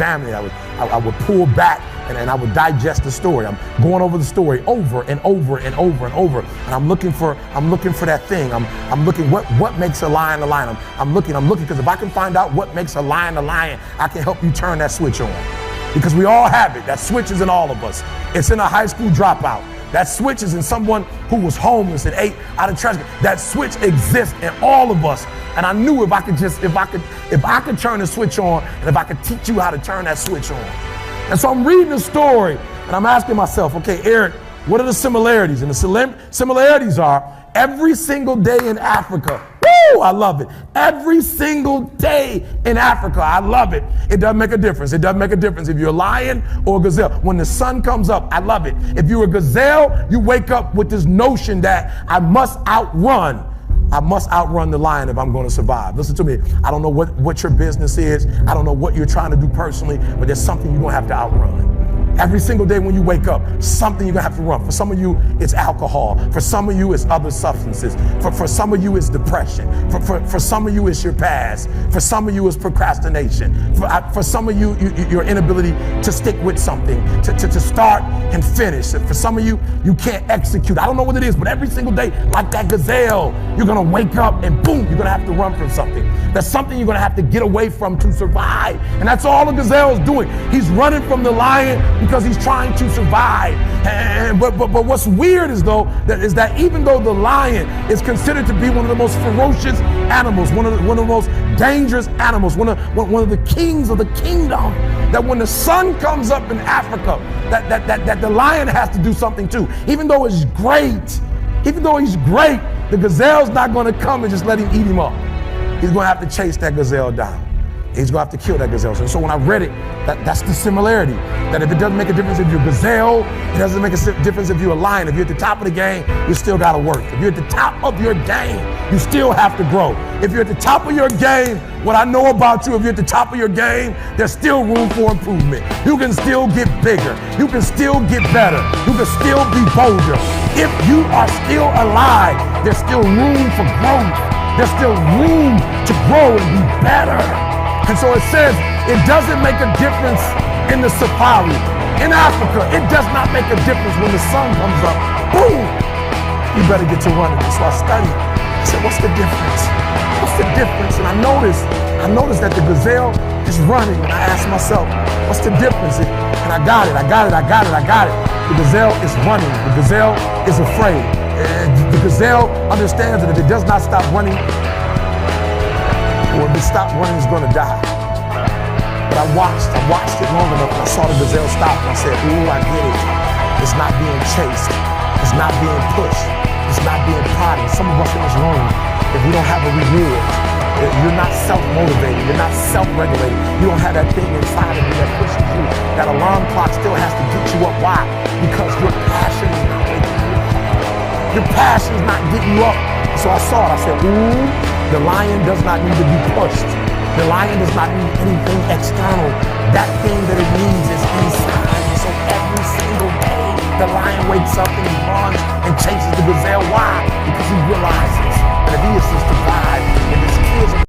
examine it. I would pull back and I would digest the story. I'm going over the story over and over and over and over. And I'm looking for that thing. I'm looking what makes a lion a lion. I'm looking because if I can find out what makes a lion, I can help you turn that switch on. Because we all have it. That switch is in all of us. It's in a high school dropout. That switch is in someone who was homeless and ate out of trash. That switch exists in all of us. And I knew if I could turn the switch on, and if I could teach you how to turn that switch on. And so I'm reading the story and I'm asking myself, okay, Eric, what are the similarities? And the similarities are every single day in Africa. Woo, I love it. Every single day in Africa, I love it. It doesn't make a difference. It doesn't make a difference if you're a lion or a gazelle. When the sun comes up, I love it. If you're a gazelle, you wake up with this notion that I must outrun the lion if I'm going to survive. Listen to me. I don't know what your business is. I don't know what you're trying to do personally, but there's something you're going to have to outrun. Every single day when you wake up, something you're gonna have to run. For some of you, it's alcohol. For some of you, it's other substances. For some of you, it's depression. For some of you, it's your past. For some of you, it's procrastination. For some of you, your inability to stick with something, to start and finish. For some of you, you can't execute. I don't know what it is, but every single day, like that gazelle, you're gonna wake up and boom, you're gonna have to run from something. That's something you're gonna have to get away from to survive. And that's all the gazelle is doing. He's running from the lion because he's trying to survive. But what's weird is that even though the lion is considered to be one of the most ferocious animals, one of the most dangerous animals, one of the kings of the kingdom, that when the sun comes up in Africa, that the lion has to do something too. Even though he's great, the gazelle's not going to come and just let him eat him up. He's going to have to chase that gazelle down. He's going to have to kill that gazelle. So when I read it, that's the similarity. That if it doesn't make a difference if you're a gazelle, it doesn't make a difference if you're a lion. If you're at the top of the game, you still got to work. If you're at the top of your game, you still have to grow. If you're at the top of your game, what I know about you, if you're at the top of your game, there's still room for improvement. You can still get bigger. You can still get better. You can still be bolder. If you are still alive, there's still room for growth. There's still room to grow and be better. And so it says, it doesn't make a difference in the safari. In Africa, it does not make a difference when the sun comes up. Boom! You better get to running. So I studied. I said, what's the difference? What's the difference? And I noticed that the gazelle is running. And I asked myself, what's the difference? And I got it. The gazelle is running. The gazelle is afraid. The gazelle understands that if it does not stop running, or if it stops running, it's going to die. But I watched it long enough, and I saw the gazelle stop, and I said, ooh, I get it. It's not being chased. It's not being pushed. It's not being prodded. Some of us in this room, if we don't have a reward, you're not self-motivated, you're not self-regulated, you don't have that thing inside of you that pushes you. That alarm clock still has to get you up. Why? Because your passion is not waking you up. Your passion is not getting you up. So I saw it, I said, ooh, the lion does not need to be pushed. The lion does not need anything external. That thing that it needs is inside. And so every single day, the lion wakes up and he runs and chases the gazelle. Why? Because he realizes that if he is to survive, if his kids